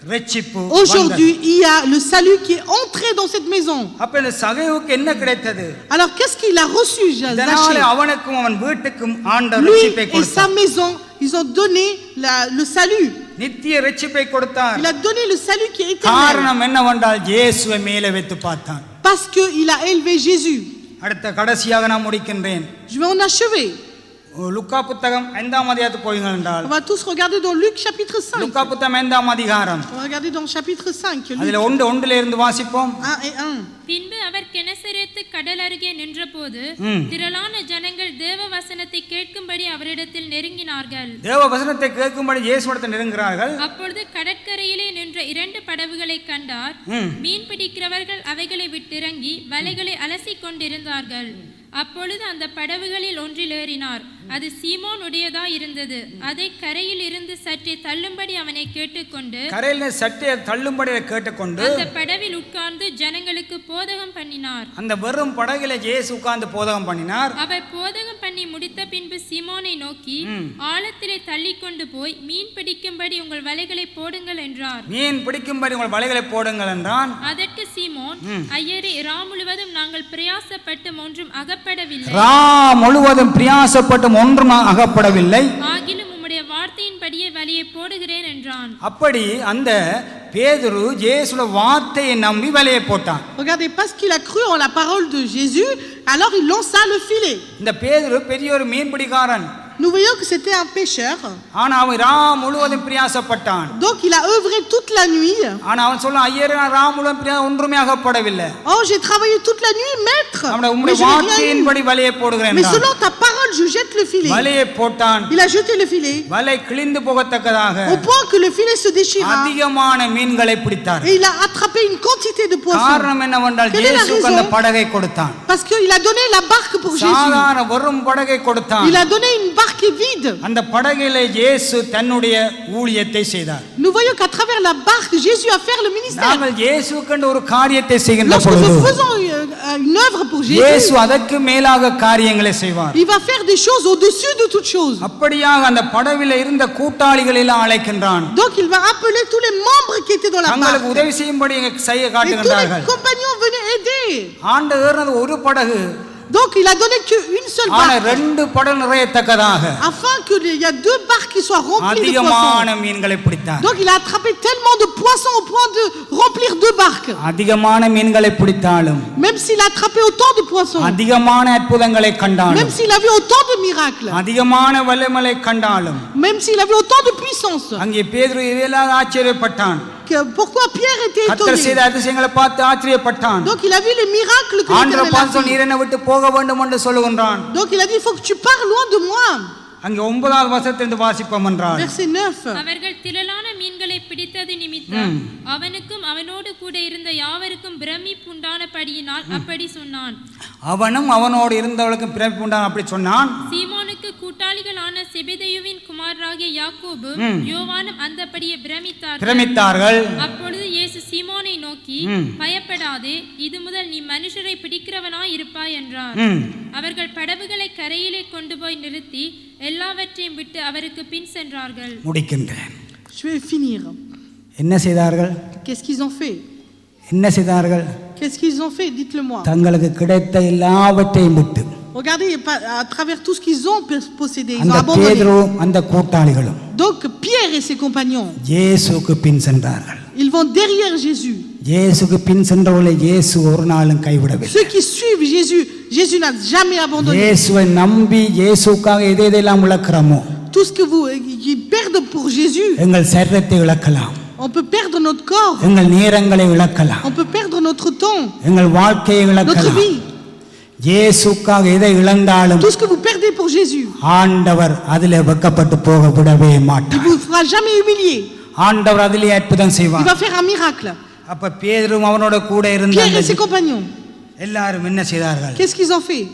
ரட்சிப்பு Aujourd'hui, il y a le salut qui est entré dans cette maison. அப்ப இந்த சகைவுக்கு என்ன கிடைத்தது? Alors qu'est-ce qu'il a reçu, இதனால Zachée? அவனுக்கும் அவன் வீட்டுக்கும் ஆண்டவர் Lui ரட்சிப்பை et sa கொடுத்தார். maison, ils ont donné le salut. நித்திய ரட்சிப்பை கொடுத்தார். Il a donné le salut qui est éternel. காரணம் என்னவென்றால் இயேசுவை மேலே வைத்து பார்த்தான். Parce qu'il a élevé Jésus. அடுத்த கடைசியாக நான் முடிக்கின்றேன். Je vais en achever. லுக்கா புத்தகம் 5ஆம் அதிகாரத்துக்கு போவீங்கள் என்றால், On va tous regarder dans Luc chapitre 5. லுக்கா புத்தகம் 5ஆம் அதிகாரம் On va regarder dans chapitre 5. Luc அதுல 1 இருந்து வாசிப்போம். 1 et 1. பின்பு அவர் கெனசரேத்து கடல் அருகே நின்றபோது திரளான ஜனங்கள் தேவ வசனத்தை கேட்கும்படி அவரிடத்தில் நெருங்கினார்கள். தேவ வசனத்தை கேட்கும்படி இயேசுவிடத்தில் நெருங்குகிறார்கள். அப்பொழுது கடற்கரையிலே நின்ற 2 படகுகளை கண்டார். மீன் பிடிக்கிறவர்கள் அவைகளை விட்டிறங்கி வலைகளை அலசிக் கொண்டிருந்தார்கள். அப்பொழுது அந்த படகுகளில் ஒன்றில் ஏறினார். அது சீமோன் உடையதாய் இருந்தது. அதை கரையில் இருந்து சற்றே தள்ளும்படி அவனை கேட்டுக்கொண்டு அந்த படவில் உட்கார்ந்து ஜனங்களுக்கு போதகம் பண்ணினார். அந்த வெறும் படகில இயேசு உட்கார்ந்து போதகம் பண்ணினார். அவர் போதகம் பண்ணி முடித்த பின்பு சீமோனை நோக்கி, ஆழத்திலே தள்ளி கொண்டு போய் மீன் பிடிக்கும்படி உங்கள் வலைகளை போடுங்கள் என்றார். மீன் பிடிக்கும்படி உங்கள் வலைகளை போடுங்கள் என்றான். அதற்கு சீமோன், ஐயரே, ரா முழுவதும் நாங்கள் பிரயாசப்பட்டு ஒன்றும் அகப்படவில்லை. ஒன்றும் அகப்படவில்லை. ஆகிலும் உம்முடைய வார்த்தையின்படியே வலையை போடுகிறேன் என்றான். அப்படி அந்த பேதுரு இயேசுவோட வார்த்தையை நம்பி வலையை போட்டான். Regardez, parce qu'il a cru en la parole de Jésus, alors il lança le filet. இந்த பேதுரு பெரிய ஒரு மீன்பிடிக்காரன். Nous voyons que c'était un pêcheur. ஆனா அவன் ரா முழுவதும் பிரயாசப்பட்டான். Donc il a œuvré toute la nuit. ஆனா அவன் சொல்றான், ஐயரே நான் ரா முழுவதும் ஒன்றுமே அகப்படவில்லை. Oh, j'ai travaillé toute la nuit, maître. உம்முடைய வார்த்தையின்படி வலையை போடுகிறேன். Mais selon ta parole, je jette le filet. வலையை போட்டான். Il a jeté le filet. வலை கிழிந்து போகத்தக்கதாக Au point que le filet se déchira. அதிகமான மீன்களை பிடித்தார். Et il a attrapé une quantité de poissons. காரணம் என்னவென்றால் Quelle est la இயேசு அந்த raison? படகை கொடுத்தான். Parce qu'il a donné la barque pour Jésus. சாதாரண வெறும் படகை கொடுத்தான். Il a donné une barque vide. அந்த படகிலே இயேசு தன்னுடைய ஊழியத்தை செய்தார். Nous voyons qu'à travers la barque, Jésus a fait le ministère. நாங்கள் இயேசுக்கென்று ஒரு காரியத்தை செய்கின்ற Lorsque பொழுது nous faisons une œuvre pour இயேசு Jésus, அதற்கு மேலாக காரியங்களை செய்வார். il va faire des choses au-dessus de toutes choses. அப்படியாக அந்த படவில இருந்த கூட்டாளிகளை எல்லாம் அழைக்கின்றான். Donc il va appeler tous les membres qui étaient dans la தங்களுக்கு barque. உதவி செய்யும்படி செய்ய Et tous காட்டுகின்றார்கள். les compagnons venaient aider. ஆண்டவர் ஏறினது ஒரு படகு, Donc il a donné qu'une seule ஆனா barque. ரெண்டு படகு நிறையத்தக்கதாக Afin qu'il y a deux barques qui soient remplies de அதிகமான poissons. மீன்களை பிடித்தார். Donc il a attrapé tellement de poissons au point de remplir deux barques. அதிகமான மீன்களை பிடித்தாலும் Même s'il a attrapé autant de poissons, அதிகமான அற்புதங்களை même கண்டாலும் s'il a vu autant de miracles, அதிகமான வல்லமையை கண்டாலும் même s'il a vu autant de puissance, அங்கே பேதுரு இவையெல்லாம் ஆச்சரியப்பட்டான். pourquoi Pierre était கர்த்தர் செய்த étonné? அதிசயங்களை பார்த்து ஆச்சரியப்பட்டான். Donc il a vu les miracles que ஆண்டவர் l'Éternel a பார்த்து fait. நீர் என்னை விட்டு போக வேண்டும் என்று சொல்லுகின்றான். Donc il a dit, il faut que tu pars loin de moi. அங்கே 9வது வசனத்திலிருந்து வாசிப்போம் என்றார். Verset 9. அவர்கள் திரளான மீன்களை பிடித்தது நிமித்தம் அவனுக்கும் அவனோடு கூட இருந்த யாவருக்கும் பிரமிப்பு உண்டானபடியினால் அப்படி சொன்னான். அவனும் அவனோடு இருந்தவளுக்கும் பிறப்பு உண்டான் அப்படி சொன்னான். சீமோனுக்கு கூட்டாளிகளான செபெதேயுவின் குமாரராகிய யாக்கோபு யோவானும் அந்தபடியே பிரமித்தார்கள். அப்பொழுது இயேசு சீமோனை நோக்கி, பயப்படாதே, இது முதல் நீ மனுஷரை பிடிக்கிறவனாய் இருப்பாய் என்றார். அவர்கள் படகுகளை கரையிலே கொண்டு போய் நிறுத்தி எல்லாவற்றையும் விட்டு அவருக்கு பின் சென்றார்கள். முடிக்கின்றேன். Je vais finir. என்ன செய்தார்கள்? Qu'est-ce qu'ils ont fait? என்ன செய்தார்கள்? Qu'est-ce qu'ils ont fait? Dites-le moi. தங்களுக்கு கிடைத்த எல்லாவற்றையும் விட்டு Regardez, à travers tout ce qu'ils ont possédé, ils ont அந்த abandonné. பேதுரு அந்த கூட்டாளிகளும் Donc Pierre et ses compagnons, இயேசுவுக்கு பின் சென்றார்கள். ils vont derrière Jésus. இயேசுக்கு பின் சென்றவர்களை இயேசு ஒரு நாளும் கைவிடவில்லை. Ceux qui suivent Jésus, Jésus n'a jamais abandonné. இயேசுவை நம்பி இயேசுக்காக எதெல்லாம் இழக்கிறோமோ, Tout ce que vous qui perdent pour Jésus, எங்கள் சரீரத்தை இழக்கலாம், on peut perdre notre corps, எங்கள் நேரங்களை இழக்கலாம், on peut perdre notre temps, எங்கள் வாழ்க்கையை notre இழக்கலாம். vie. இயேசுக்காக எதை இழந்தாலும் Tout ce que vous perdez pour Jésus, ஆண்டவர் அதிலே வெட்கப்பட்டு போக விடவே il மாட்டார். vous fera jamais humilier. ஆண்டவர் அதிலே அற்புதம் Il செய்வார். va faire un miracle. அப்ப பேதுரும் அவனோட கூட இருந்த Pierre et ses compagnons, எல்லாரும் என்ன செய்தார்கள்? qu'est-ce qu'ils ont fait?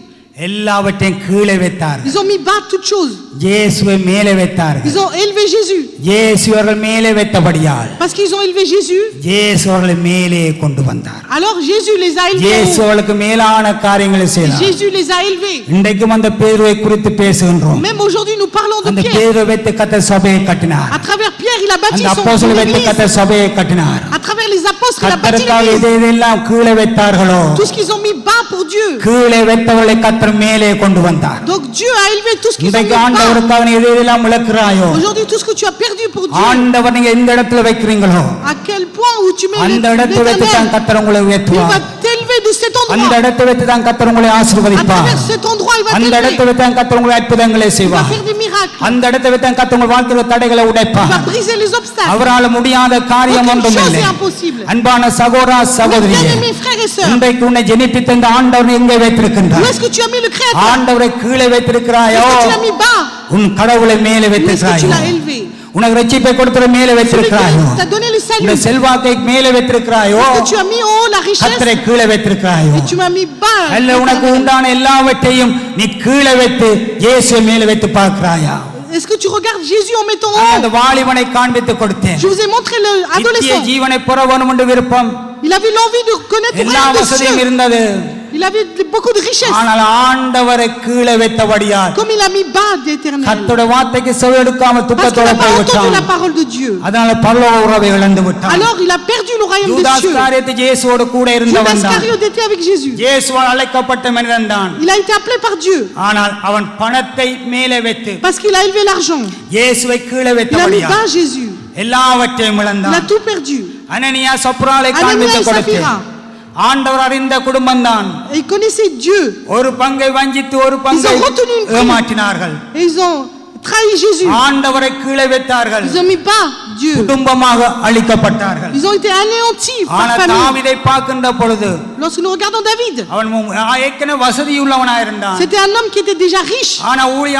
எல்லாவற்றையும் கீழே வைத்தார்கள். Ils ont mis bas toutes choses. இயேசுவை மேலே வைத்தார்கள். Ils ont élevé Jésus. இயேசு அவர்கள் மேலே வைத்தபடியால் Parce qu'ils ont élevé Jésus, இயேசு அவர்களை மேலே கொண்டு வந்தார். alors Jésus les a இயேசு élevés. அவர்களுக்கு மேலான காரியங்களை செய்தார். Jésus les a élevés. இன்றைக்கும் அந்த பேதுருவை குறித்து பேசுகின்றோம். Même aujourd'hui, nous parlons de அந்த Pierre. பேதுருவை வைத்து கர்த்தர் சபையை கட்டினார். À travers Pierre, il a bâti அந்த son அப்போஸ்தலரை வைத்து église. கர்த்தர் சபையை கட்டினார். À travers les apôtres, il a bâti கர்த்தருக்காக l'église. எதெல்லாம் கீழே வைத்தார்களோ, Tout ce qu'ils ont mis bas pour Dieu. கீழே வைத்தவர்களை கர்த்தர் மேலே கொண்டு வந்தார். Donc Dieu a élevé tout ce qu'ils ont mis இன்றைக்கு bas. ஆண்டவருக்காக நீ எதெல்லாம் இழக்கிறாயோ, Aujourd'hui, tout ce que tu as perdu pour Dieu, ஆண்டவர் நீங்க எந்த இடத்துல வைக்கிறீங்களோ à quel point où tu mets அந்த இடத்தை வைத்து தான் l'Éternel, கர்த்தர் உங்களை il உயர்த்துவார். va t'élever de cet அந்த endroit. இடத்தை வைத்து தான் கர்த்தர் உங்களை À ஆசீர்வதிப்பார். travers cet endroit, il va அந்த இடத்தை t'élever. வைத்து தான் கர்த்தர் உங்களை அற்புதங்களை Il va செய்வார். faire des miracles. அந்த இடத்தை வைத்து தான் கர்த்தர் உங்கள் வாழ்க்கையில தடைகளை Il உடைப்பார். va briser les obstacles. அவரால் முடியாத காரியம் Aucune ஒன்றும் chose இல்லை. est impossible. அன்பான சகோதரா Mes சகோதரியே, bien-aimés frères et sœurs, இன்றைக்கு உன்னை ஜெனிப்பித்த இந்த ஆண்டவர் எங்கே où வைத்திருக்கின்றார்? est-ce que tu as mis le Créateur? ஆண்டவரை கீழே வைத்திருக்கிறாயோ, Est-ce que tu l'as mis bas? உன் கடவுளை மேலே Où est-ce que tu வைத்திருக்கிறாயோ, l'as élevé? உனக்கு ரட்சிப்பை கொடுக்கிற மேலே Celui வைத்திருக்கிறாயோ, qui t'a donné le salut. உன்னுடைய செல்வாக்கை மேலே வைத்திருக்கிறாயோ, Est-ce que tu as mis en haut la richesse கர்த்தரை கீழே வைத்திருக்கிறாயோ, et tu m'as mis bas? அல்ல உனக்கு உண்டான எல்லாவற்றையும் நீ கீழே வைத்து இயேசுவை மேலே வைத்து பார்க்கிறாயா? Est-ce que tu regardes Jésus en mettant en அந்த haut? வாலிபனை காண்பித்து கொடுத்தேன். Je vous ai montré நித்திய l'adolescent. ஜீவனை பெற வேண்டும் என்று விருப்பம், Il avait l'envie de connaître le எல்லா royaume des வசதியும் cieux. இருந்தது. Il avait beaucoup de richesses. ஆனால் ஆண்டவரை கீழே வைத்தபடியால் Comme il a mis bas d'Éternel. கர்த்தருடைய வார்த்தைக்கு செவி எடுக்காம Parce qu'il துக்கத்தோட n'a pas entendu போய்விட்டான். la parole de Dieu. அதனால பரலோக உறவை இழந்து விட்டான். Alors il a perdu le royaume des Judas cieux. காரியத்தை இயேசுவோடு கூட Judas இருந்தவன் தான். Iscariote était avec Jésus. இயேசுவால் அழைக்கப்பட்ட மனிதன் தான். Il a été appelé par Dieu. ஆனால் அவன் பணத்தை மேலே வைத்து Parce qu'il a élevé l'argent. இயேசுவை கீழே Il a mis வைத்தபடியால் bas Jésus. எல்லாவற்றையும் Il a இழந்தான். tout perdu. அனனியா சப்ராலை Ananias காண்பித்து et கொடுத்து Saphira. ஆண்டவர் அறிந்த குடும்பம் தான். Et ils connaissaient Dieu. ஒரு பங்கை வஞ்சித்து ஒரு பங்கை Ils ont retenu une prime. ஏமாற்றினார்கள். Et ils ont trahi Jésus. ஆண்டவரை கீழே வைத்தார்கள். Ils ont mis bas Dieu. குடும்பமாக அழிக்கப்பட்டார்கள். Ils ont été anéantis par ஆனால் famille. தாவீதை பார்க்கின்ற பொழுது Lorsque nous regardons David, அவன் ஏற்கனவே வசதியுள்ளவனாக இருந்தான். c'était un homme qui était déjà riche. ஆனா ஊழிய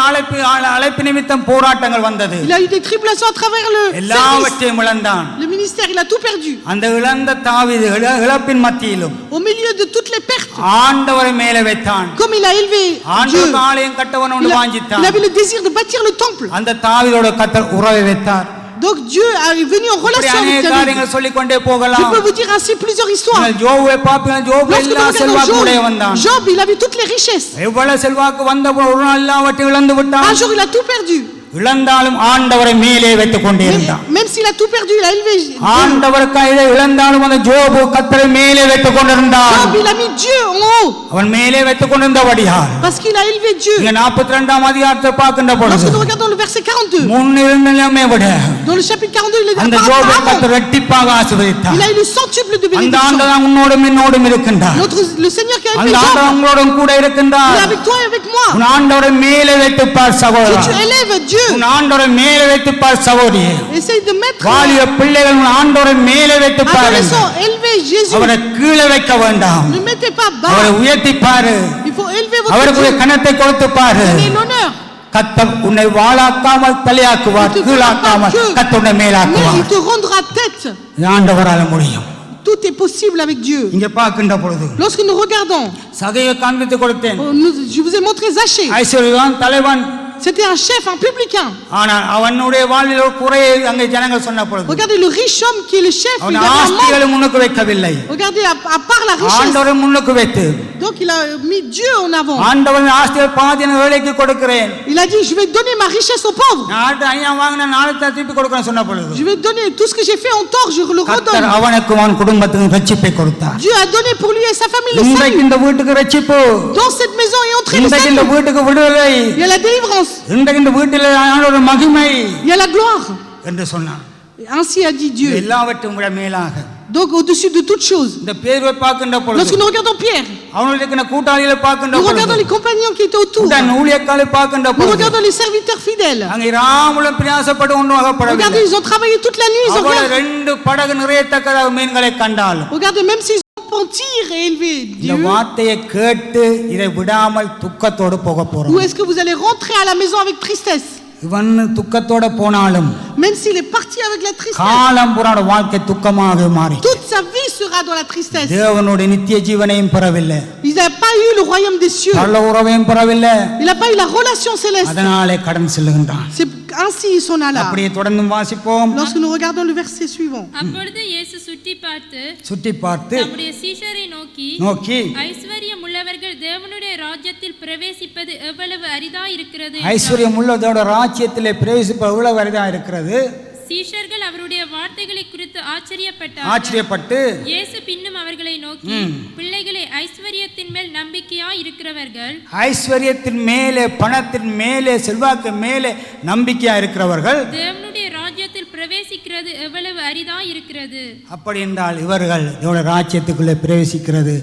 அழைப்பு நிமித்தம் போராட்டங்கள் வந்தது. Il a eu des tribulations à travers le service. எல்லாவற்றையும் இழந்தான். Le ministère, il a tout perdu. அந்த இழந்த தாவீது இழப்பின் மத்தியிலும் Au milieu de toutes les pertes, ஆண்டவரை மேலே வைத்தான். comme il a élevé Dieu, ஆண்டவருக்கு ஆலயம் கட்டவன் ஒன்று il வாஞ்சித்தான். avait le désir de bâtir le temple. அந்த தாவீதோட கர்த்தர் உறவை வைத்தார். Donc Dieu est venu en இப்படி relation அநேக avec David. காரியங்கள் சொல்லிக் கொண்டே Je போகலாம். peux vous dire ainsi plusieurs histoires. நீங்கள் ஜோபை பார்ப்பீங்க. ஜோபு Lorsque எல்லா nous செல்வாக்கு regardons உடையவன் தான். Job, il avait toutes les richesses. எவ்வளவு செல்வாக்கு வந்த ஒரு நாள் எல்லாவற்றையும் இழந்து Un விட்டான். jour, il a tout perdu. இழந்தாலும் ஆண்டவரை மேலே வைத்துக் கொண்டே இருந்தான். Même s'il a tout perdu, il a élevé Dieu. ஆண்டவருக்காக இழந்தாலும் அந்த ஜோபு கர்த்தரை மேலே வைத்துக் கொண்டிருந்தான். Job, il a mis Dieu en haut. அவன் மேலே வைத்துக் கொண்டிருந்தபடியால் Parce qu'il a élevé Dieu. இங்க 42ஆம் அதிகாரத்தை பார்க்கின்ற பொழுது Lorsque nous regardons le verset 42, முன்னிருந்த நிலைமை விட dans le chapitre 42, il est அந்த par ஜோபை rapport à கர்த்தர் Amon. இரட்டிப்பாக ஆசீர்வதித்தார். Il a eu le centuple de அந்த bénédiction. ஆண்டவர் தான் உன்னோடும் என்னோடும் இருக்கின்றார். Le Seigneur qui a élevé அந்த ஆண்டவர் Job, உங்களோடும் கூட il இருக்கின்றார். est avec toi et avec moi. உன் ஆண்டவரை மேலே வைத்துப்பார் Si சகோதரா. tu élèves Dieu, உன் ஆண்டவரை மேலே வைத்துப்பார் சகோதரி. essaye de mettre வாலிய பிள்ளைகள் உன் ஆண்டவரை மேலே வைத்துப்பார். adolescent, élevez Jésus. அவரை கீழே வைக்க வேண்டாம். Ne mettez pas அவரை bas. உயர்த்தி பாரு. Il faut élever votre அவருக்கு Dieu. கனத்தை கொடுத்து பாரு. Donnez l'honneur. கர்த்தர் உன்னை வாளாக்காமல் தலையாக்குவார். Il te கீழாக்காமல் fera pas கர்த்தர் உன்னை Mais மேலாக்குவார். il te rendra tête. இது ஆண்டவரால முடியும். Tout est possible avec Dieu. இங்க பார்க்கின்ற பொழுது Lorsque nous regardons, சகையை காண்பித்து கொடுத்தேன். je vous ai montré Zachée. ஐஸ்வர்யவான் தலைவன். C'était un chef, un publicain. ஆனால் அவனுடைய வாழ்வில் ஒரு குறையை அங்கே ஜனங்கள் சொன்ன பொழுது Regardez le riche homme qui est le chef. Il அவன் avait un manque. ஆஸ்திகளை முன்னுக்கு வைக்கவில்லை. Regardez, à part la richesse. ஆண்டவரை முன்னுக்கு வைத்து Donc il a mis Dieu en avant. ஆண்டவரின் ஆஸ்திகள் பாதி நான் வேலைக்கு கொடுக்கிறேன். Il a dit, je vais donner ma richesse aux pauvres. நான் ஐயா வாங்கின நாளை திருப்பி கொடுக்கிறேன் சொன்ன பொழுது Je vais donner tout ce que j'ai fait en tort, je le கர்த்தர் redonne. அவனுக்கு அவன் குடும்பத்துக்கு ரட்சிப்பை கொடுத்தார். Dieu a donné pour lui et sa famille le இன்றைக்கு salut. இந்த வீட்டுக்கு ரட்சிப்பு. Dans cette maison est entré le இன்றைக்கு இந்த salut. வீட்டுக்கு விடுதலை. Il y a la délivrance. இன்றைக்கு இந்த வீட்டில் ஆண்டவருடைய மகிமை Il y a la gloire. என்று சொன்னார். Et ainsi a dit Dieu. எல்லாவற்றையும் விட மேலாக Donc au-dessus de toutes choses. இந்த பேர்வை பார்க்கின்ற பொழுது Lorsque nous regardons Pierre, அவனுடைய கூட்டாளிகளை பார்க்கின்ற nous regardons பொழுது les compagnons qui étaient autour. உடன் ஊழியக்காலை பார்க்கின்ற Nous பொழுது regardons les serviteurs fidèles. அங்கே ராமுலம் பிரயாசப்பட்டு ஒன்றும் அகப்படவில்லை. Regardez, ils ont travaillé toute la nuit, ils ont அவளை rien. 2 படகு நிறையத்தக்க மீன்களை கண்டாலும் Regardez, même s'ils ont pentir et élevé இந்த Dieu, வார்த்தையை கேட்டு இதை விடாமல் துக்கத்தோடு போக où போறோம். est-ce que vous allez rentrer à la maison avec tristesse? இவன் துக்கத்தோட போனாலும் Même s'il est parti avec la tristesse, காலம் புறாட வாழ்க்கை துக்கமாக மாறி toute sa vie sera dans la tristesse. தேவனுடைய நித்திய ஜீவனையும் பெறவில்லை. Il n'a pas eu le royaume des cieux. பரலோக உறவையும் பெறவில்லை. Il n'a pas eu la relation céleste. அதனாலே கடன் செல்லுகின்றான். C'est ainsi ils sont là. அப்படியே தொடர்ந்து வாசிப்போம். Lorsque nous regardons le verset suivant. அப்பொழுது இயேசு சுற்றி பார்த்து தம்முடைய சீஷரை நோக்கி ஐஸ்வர்யம் உள்ளவர்கள் தேவனுடைய ராஜ்யத்தில் பிரவேசிப்பது எவ்வளவு அரிதா இருக்கிறது என்றார். ஐஸ்வர்யம் உள்ளதோட ராஜ்யத்திலே பிரவேசிப்பது எவ்வளவு அரிதா இருக்கிறது. சீஷர்கள் அவருடைய வார்த்தைகளை குறித்து ஆச்சரியப்பட்டு இயேசு பின்னும் அவர்களை நோக்கி பிள்ளைகளை ஐஸ்வர்யத்தின் மேல் நம்பிக்கையா இருக்கிறவர்கள் ஐஸ்வர்யத்தின் மேலே பணத்தின் மேலே செல்வாக்கு மேலே நம்பிக்கையா இருக்கிறவர்கள் தேவனுடைய ராஜ்யத்தில் பிரவேசிக்கிறது எவ்வளவு அரிதா இருக்கிறது. அப்படி என்றால் இவர்கள் தேவனுடைய ராஜ்யத்துக்குள்ளே பிரவேசிக்கிறது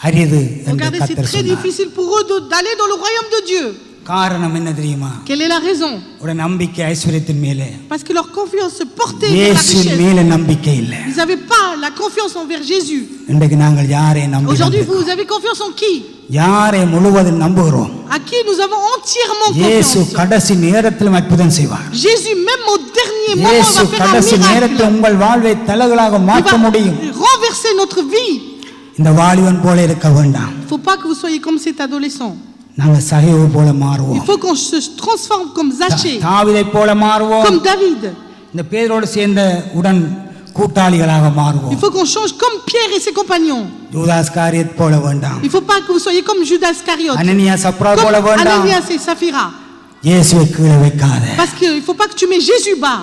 அரிது என்று Regardez, c'est கர்த்தர் très சொன்னார். difficile pour eux d'aller dans le royaume de Dieu. காரணம் என்ன தெரியுமா? Quelle est la raison? ஒரு நம்பிக்கை ஐஸ்வர்யத்தின் மேலே. Parce que leur confiance se portait vers la இயேசு richesse. மேலே நம்பிக்கை இல்லை. Ils n'avaient pas la confiance envers Jésus. இன்றைக்கு நாங்கள் யாரை Aujourd'hui, நம்புகிறோம்? vous avez confiance en qui? யாரை முழுவதும் நம்புகிறோம்? À qui nous avons entièrement இயேசு confiance? கடைசி நேரத்திலும் அற்புதம் செய்வார். Jésus, même au dernier moment, இயேசு va faire un கடைசி miracle. நேரத்தில் உங்கள் வாழ்வை தலகளாக Il மாற்ற va முடியும். renverser notre vie. இந்த வாலிபன் போல இருக்க வேண்டாம். Il ne faut pas que vous soyez comme cet adolescent. நாங்கள் சகைவு போல Il மாறுவோம். faut qu'on se transforme comme Zachée, தாவீதை போல மாறுவோம். comme David. இந்த பேரோடு சேர்ந்த உடன் கூட்டாளிகளாக மாறுவோம். Il faut qu'on change comme Pierre et ses compagnons. யூதாஸ் காரியத் போல வேண்டாம். Il faut pas que vous soyez comme Judas Iscariote. அனனியா சப்ரா போல Comme வேண்டாம். Ananias et Saphira. இயேசுவை கீழே வைக்காத. Parce que il faut pas que tu mets Jésus bas.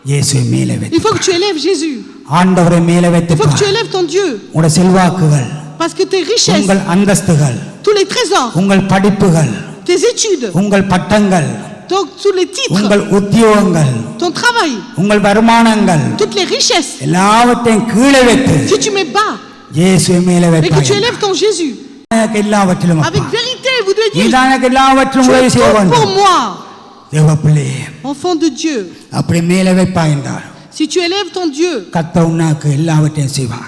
இயேசுவை மேலே Il வைத்து. faut que tu élèves Jésus. ஆண்டவரை மேலே வைத்து. Il faut que tu élèves ton Dieu. உங்கள் செல்வாக்குகள், Parce que tes richesses, உங்கள் அந்தஸ்துகள், tous les trésors, உங்கள் படிப்புகள், tes études, உங்கள் பட்டங்கள், tous les titres, உங்கள் உத்தியோகங்கள், ton travail, உங்கள் வருமானங்கள் toutes les richesses. எல்லாவற்றையும் கீழே வைத்து Si tu mets bas இயேசுவை மேலே et que tu வைப்பாய். élèves ton Jésus, எல்லாவற்றிலும் avec vérité, vous devez dire, நீதான் எனக்கு எல்லாவற்றிலும் tu உதவி es செய்ய tout வேண்டும். pour moi, தேவ பிள்ளையே, enfant de Dieu. அப்படி மேலே வைப்பாய் என்றார் Si tu élèves ton Dieu, கர்த்தர் உனக்கு எல்லாவற்றையும் செய்வார்.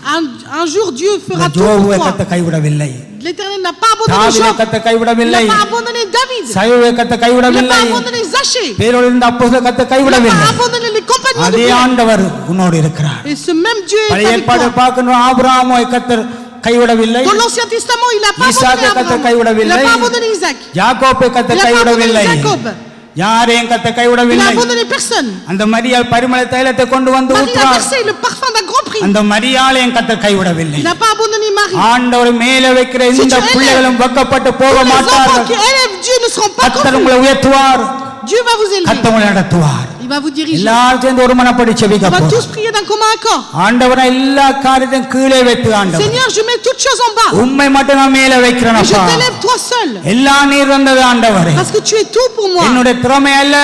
un jour Dieu fera tout ஜோபுவை pour toi. கர்த்தர் கைவிடவில்லை. L'Éternel n'a pas abandonné தாவீதை Job, கர்த்தர் il கைவிடவில்லை. n'a pas abandonné David, சவுலை கர்த்தர் il n'a கைவிடவில்லை. pas abandonné Zachée, il பேரோடு இருந்த அப்போஸ்தலர் கர்த்தர் n'a கைவிடவில்லை. pas abandonné les compagnons de அதே Pierre. ஆண்டவர் உன்னோடு இருக்கிறார். Et ce même Dieu est பழைய avec ஏற்பாட்டை toi. பார்க்கணும். ஆபிரகாமை கர்த்தர் கைவிடவில்லை. Dans l'Ancien Testament, il n'a pas ஈசாக்கை abandonné கர்த்தர் Abraham, il கைவிடவில்லை. n'a pas abandonné Isaac, யாக்கோபை il கர்த்தர் n'a pas abandonné கைவிடவில்லை. Jacob, யாரையும் கர்த்தர் il n'a கைவிடவில்லை. abandonné personne. அந்த மரியாள் பரிமள தைலத்தை கொண்டு வந்து Marie a ஊற்றுவார். versé le parfum d'un grand prix. அந்த மரியாளையும் கர்த்தர் கைவிடவில்லை. Il n'a pas abandonné Marie. ஆண்டவர் மேலே வைக்கிற Si இந்த tu élèves, பிள்ளைகளும் வெட்கப்பட்டு போக Tous les enfants மாட்டார்கள். qui élèvent Dieu ne seront pas கர்த்தர் confus. உங்களை உயர்த்துவார். Dieu va vous élever. கர்த்தர் உங்களை நடத்துவார். Il va vous diriger. எல்லாரும் சேர்ந்து ஒரு மனப்படி On செபிக்க va போறோம். tous prier d'un commun accord. ஆண்டவரை எல்லா காரியத்தையும் கீழே வைத்து ஆண்டவர் Seigneur, je mets toutes choses en bas. உம்மை மட்டும் நான் மேலே வைக்கிறேன் Et je அப்பா. t'élève toi seul. எல்லா நீர் வந்தது ஆண்டவரே. Parce que tu es tout pour moi. என்னுடைய திறமை அல்ல,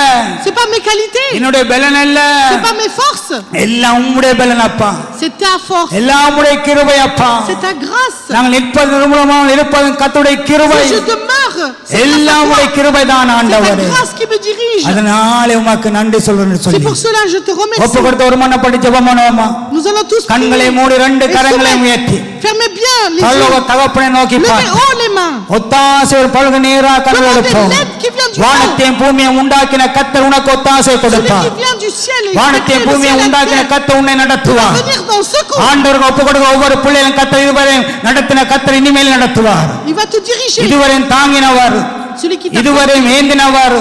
C'est pas mes qualités. என்னுடைய பலன் அல்ல, C'est pas mes forces. எல்லாம் உம்முடைய பலன் அப்பா. C'est ta force. எல்லாம் உம்முடைய கிருபை அப்பா. C'est ta grâce. நாங்கள் நிற்பது நிர்மூலமாக இருப்பது கர்த்தருடைய கிருபை. Si je demeure, c'est எல்லாம் grâce உம்முடைய à toi. கிருபை தான் C'est ta ஆண்டவரே. grâce qui me dirige. அதனாலே உமக்கு நன்றி சொல்றேன்னு C'est சொல்லி pour cela que je te ஒப்பு remercie. கொடுத்த ஒரு மனப்படி ஜெபம் பண்ணுவோமா? Nous allons tous கண்களை prier. மூடி ரெண்டு Et கரங்களை soumettre. உயர்த்தி Fermez bien les பரலோக yeux. தகப்பனை நோக்கி Levez பார்த்து haut les mains. ஒத்தாசை ஒரு பழுகு நீரா கண்கள் Demandez எடுப்போம். l'aide qui vient du வானத்தையும் பூமியை உண்டாக்கின கர்த்தர் உனக்கு ஒத்தாசை Celui கொடுப்பார். qui vient du ciel et வானத்தையும் qui crée le பூமியை ciel et la உண்டாக்கின terre கர்த்தர் உன்னை va நடத்துவார். venir dans secours. ஆண்டவருக்கு ஒப்பு கொடுக்க ஒவ்வொரு பிள்ளைகளும் கர்த்தர் இதுவரை நடத்தின கர்த்தர் இனிமேல் நடத்துவார். Il va te diriger. இதுவரை தாங்கினவர், Celui qui t'a இதுவரை ஏந்தினவர்,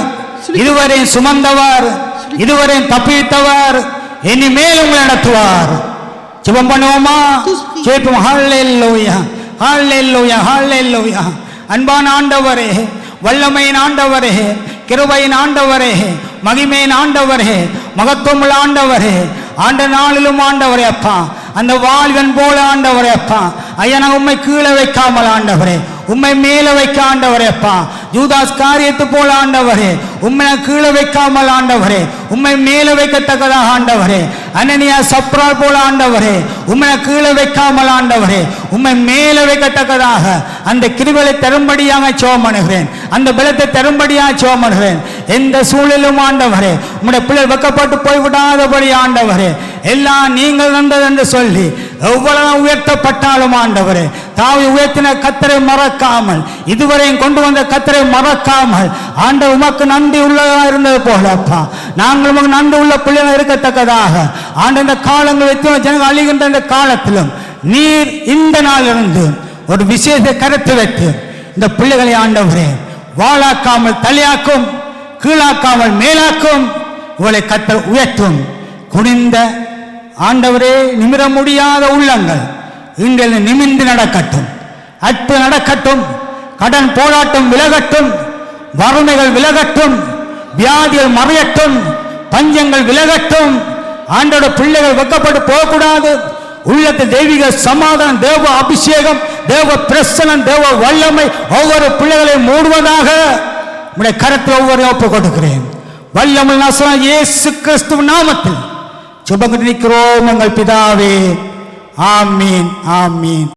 இதுவரை சுமந்தவர், இதுவரை தப்பித்தவர், இனிமேல் உங்களை நடத்துவார். ஜெபம் பண்ணுவோமா? கேட்போம். ஹல்லேலூயா, ஹல்லேலூயா, ஹல்லேலூயா. அன்பான ஆண்டவரே, வல்லமையின் ஆண்டவரே, கிருபையின் ஆண்டவரே, மகிமையின் ஆண்டவரே, மகத்துவமுள்ள ஆண்டவரே, ஆண்ட நாளிலும் ஆண்டவரே அப்பா, அந்த வாழ்வன் போல ஆண்டவரே அப்பா, ஐயா நான் உம்மை கீழே வைக்காமல் ஆண்டவரே, உம்மை மேலே வைக்க ஆண்டவரே அப்பா, யூதாஸ் காரியத்து போல ஆண்டவரே, உம்மை கீழே வைக்காமல் ஆண்டவரே, உம்மை மேலே வைக்கத்தக்கதாக ஆண்டவரே, அனனியா சப்ரா போல ஆண்டவரே, உம்மை கீழே வைக்காமல் ஆண்டவரே, உம்மை மேலே வைக்கத்தக்கதாக அந்த கிருபையை தரும்படியாக ஜெபம் பண்ணுகிறேன். அந்த பலத்தை தரும்படியாக ஜெபம் பண்ணுகிறேன். எந்த சூழலும் ஆண்டவரே, உம்முடைய பிள்ளை வெக்கப்பட்டு போய்விடாதபடி ஆண்டவரே, எல்லாம் நீங்கள் வந்தது என்று சொல்லி எவ்வளவு உயர்த்தப்பட்டாலும் ஆண்டவரே, தாவி உயர்த்தின கர்த்தரை மறக்காமல், இதுவரையும் கொண்டு வந்த கர்த்தரை மறக்காமல் ஆண்டவர் உமக்கு நன்றி உள்ளதாக இருந்தது போல அப்பா, நாங்கள் உமக்கு நன்றி உள்ள பிள்ளைகள் இருக்கத்தக்கதாக ஆண்டு இந்த காலங்கள் வைத்து ஜனங்கள் அழிகின்ற இந்த காலத்திலும் நீர் இந்த நாளிலிருந்து ஒரு விசேஷ கருத்து வைத்து இந்த பிள்ளைகளை ஆண்டவரே வாழாக்காமல் தலையாக்கும், கீழாக்காமல் மேலாக்கும், இவளை கர்த்தர் உயர்த்தும். குனிந்த ஆண்டவரே நிமிர முடியாத உள்ளங்கள் இன்றைய நிமிர்ந்து நடக்கட்டும், அற்பு நடக்கட்டும், கடன் போராட்டம் விலகட்டும், வறுமைகள் விலகட்டும், வியாதிகள் மறையட்டும், பஞ்சங்கள் விலகட்டும். ஆண்டோட பிள்ளைகள் வெக்கப்பட்டு போகக்கூடாது. உள்ளத்தில் தெய்வீக சமாதானம், தேவ அபிஷேகம், தேவ பிரசனம், தேவ வல்லமை ஒவ்வொரு பிள்ளைகளையும் மூடுவதாக உடைய கரத்தில் ஒவ்வொரு ஒப்பு கொடுக்கிறேன். வல்லமை நாசனம் இயேசு கிறிஸ்துவின் நாமத்தில் சுபங்க நிற்கிறோம் எங்கள் பிதாவே. ஆமீன், ஆமீன்.